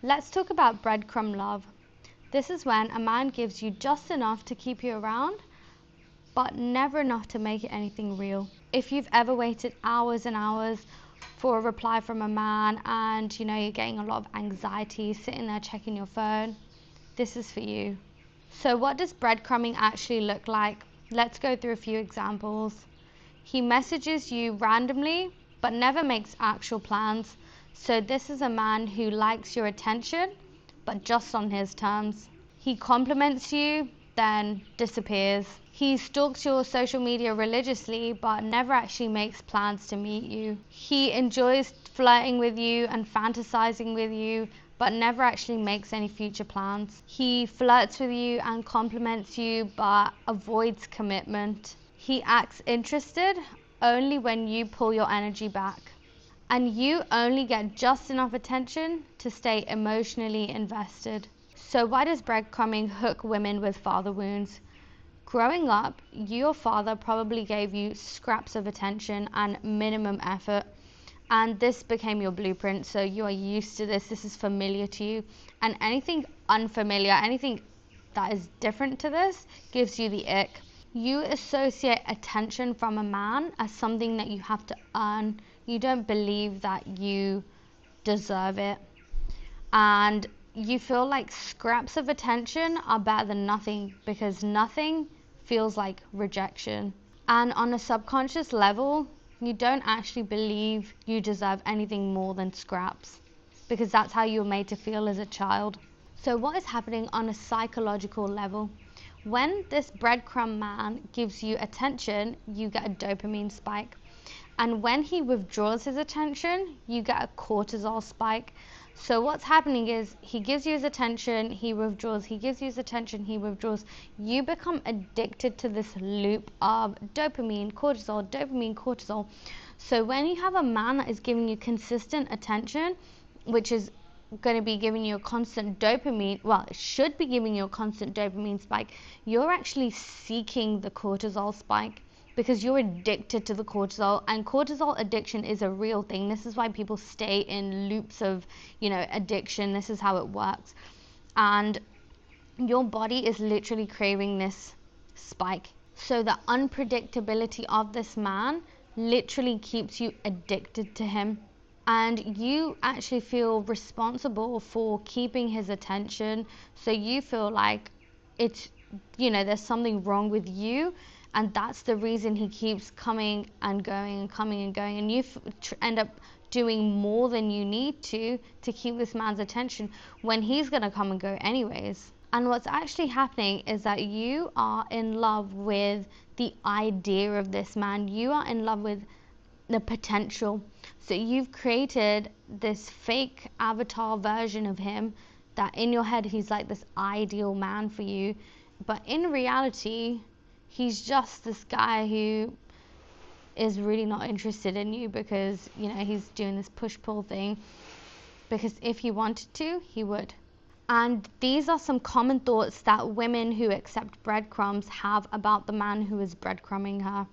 Let's talk about breadcrumb love. This is when a man gives you just enough to keep you around, but never enough to make it anything real. If you've ever waited hours and hours for a reply from a man and you're getting a lot of anxiety sitting there checking your phone, this is for you. So what does breadcrumbing actually look like? Let's go through a few examples. He messages you randomly but never makes actual plans. So this is a man who likes your attention but just on his terms. He compliments you, then disappears. He stalks your social media religiously but never actually makes plans to meet you. He enjoys flirting with you and fantasizing with you but never actually makes any future plans. He flirts with you and compliments you but avoids commitment. He acts interested only when you pull your energy back. And you only get just enough attention to stay emotionally invested. So why does breadcrumbing hook women with father wounds? Growing up, your father probably gave you scraps of attention and minimum effort, and this became your blueprint. So you are used to this. This is familiar to you, and anything unfamiliar, anything that is different to this gives you the ick. You associate attention from a man as something that you have to earn. You don't believe that you deserve it, and you feel like scraps of attention are better than nothing because nothing feels like rejection. And on a subconscious level, you don't actually believe you deserve anything more than scraps because that's how you were made to feel as a child. So what is happening on a psychological level? When this breadcrumb man gives you attention, you get a dopamine spike. And when he withdraws his attention, you get a cortisol spike. So what's happening is he gives you his attention, he withdraws, he gives you his attention, he withdraws. You become addicted to this loop of dopamine, cortisol. So when you have a man that is giving you consistent attention, which is going to be giving you a constant dopamine, well, it should be giving you a constant dopamine spike, you're actually seeking the cortisol spike because you're addicted to the cortisol, and cortisol addiction is a real thing. This is why people stay in loops of, addiction. This is how it works. And your body is literally craving this spike. So the unpredictability of this man literally keeps you addicted to him. And you actually feel responsible for keeping his attention. So you feel like it's, there's something wrong with you. And that's the reason he keeps coming and going and coming and going. And you end up doing more than you need to keep this man's attention when he's going to come and go anyways. And what's actually happening is that you are in love with the idea of this man. You are in love with the potential. So you've created this fake avatar version of him that in your head he's like this ideal man for you. But in reality, he's just this guy who is really not interested in you because, he's doing this push-pull thing. Because if he wanted to, he would. And these are some common thoughts that women who accept breadcrumbs have about the man who is breadcrumbing her.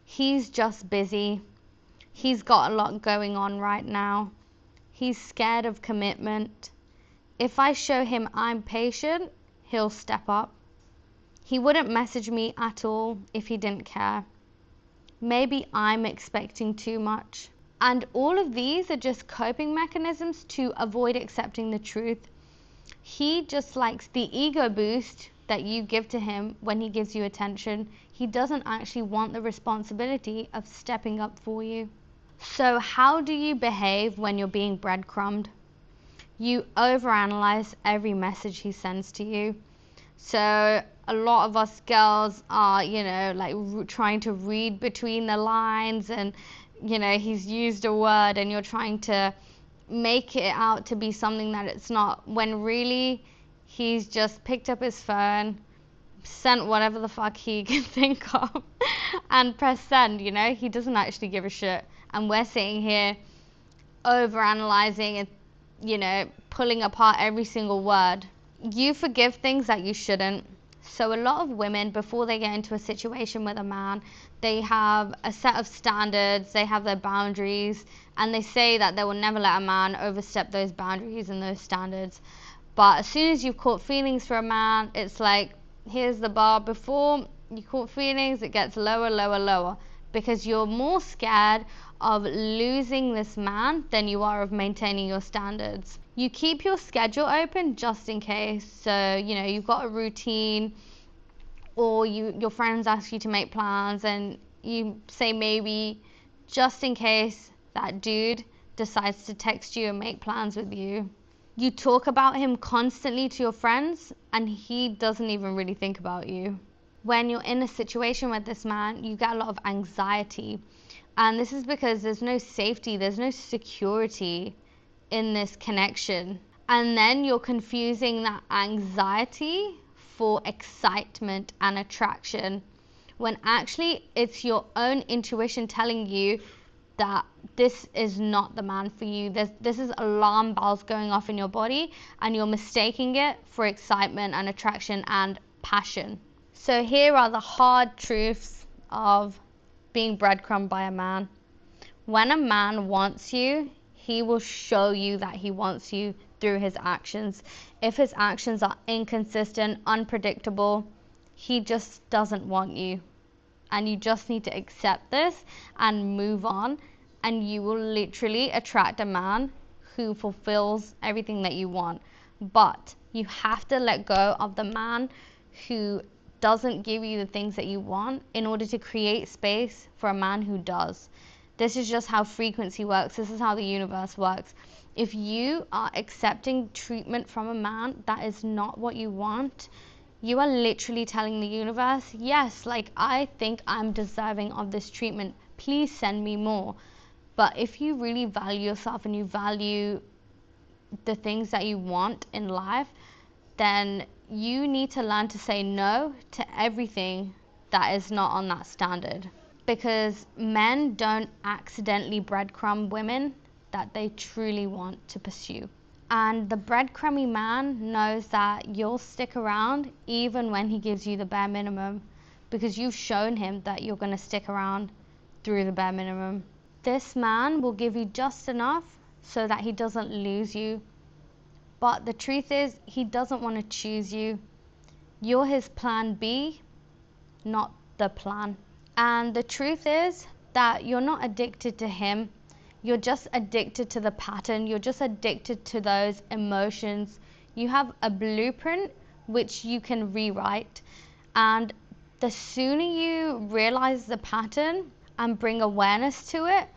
He's just busy. He's got a lot going on right now. He's scared of commitment. If I show him I'm patient, he'll step up. He wouldn't message me at all if he didn't care. Maybe I'm expecting too much. And all of these are just coping mechanisms to avoid accepting the truth. He just likes the ego boost that you give to him when he gives you attention. He doesn't actually want the responsibility of stepping up for you. So how do you behave when you're being breadcrumbed? You overanalyze every message he sends to you. So a lot of us girls are, trying to read between the lines and, he's used a word and you're trying to make it out to be something that it's not, when really he's just picked up his phone, sent whatever the fuck he can think of and press send. He doesn't actually give a shit. And we're sitting here overanalyzing and, pulling apart every single word. You forgive things that you shouldn't. So a lot of women, before they get into a situation with a man, they have a set of standards, they have their boundaries, and they say that they will never let a man overstep those boundaries and those standards. But as soon as you've caught feelings for a man, it's like, here's the bar. Before you caught feelings, it gets lower, lower, lower, because you're more scared of losing this man than you are of maintaining your standards. You keep your schedule open just in case. So, you've got a routine, or your friends ask you to make plans, and you say maybe, just in case that dude decides to text you and make plans with you. You talk about him constantly to your friends, and he doesn't even really think about you. When you're in a situation with this man, you get a lot of anxiety. And this is because there's no safety, there's no security in this connection. And then you're confusing that anxiety for excitement and attraction, when actually it's your own intuition telling you that this is not the man for you. This is alarm bells going off in your body, and you're mistaking it for excitement and attraction and passion. So here are the hard truths of being breadcrumbed by a man. When a man wants you, he will show you that he wants you through his actions. If his actions are inconsistent, unpredictable, he just doesn't want you. And you just need to accept this and move on, and you will literally attract a man who fulfills everything that you want. But you have to let go of the man who doesn't give you the things that you want in order to create space for a man who does. This is just how frequency works. This is how the universe works. If you are accepting treatment from a man that is not what you want, you are literally telling the universe, yes, I think I'm deserving of this treatment. Please send me more. But if you really value yourself and you value the things that you want in life, then you need to learn to say no to everything that is not on that standard. Because men don't accidentally breadcrumb women that they truly want to pursue. And the breadcrumby man knows that you'll stick around even when he gives you the bare minimum, because you've shown him that you're going to stick around through the bare minimum. This man will give you just enough so that he doesn't lose you. But the truth is, he doesn't want to choose you. You're his plan B, not the plan. And the truth is that you're not addicted to him. You're just addicted to the pattern. You're just addicted to those emotions. You have a blueprint which you can rewrite. And the sooner you realize the pattern and bring awareness to it,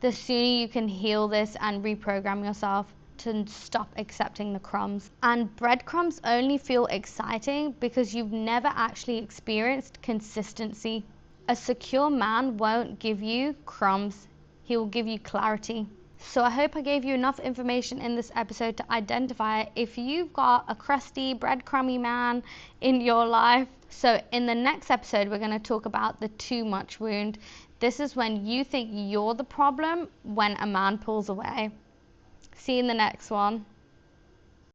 the sooner you can heal this and reprogram yourself to stop accepting the crumbs. And breadcrumbs only feel exciting because you've never actually experienced consistency. A secure man won't give you crumbs. He will give you clarity. So I hope I gave you enough information in this episode to identify if you've got a crusty, breadcrumby man in your life. So in the next episode, we're going to talk about the too much wound. This is when you think you're the problem when a man pulls away. See you in the next one.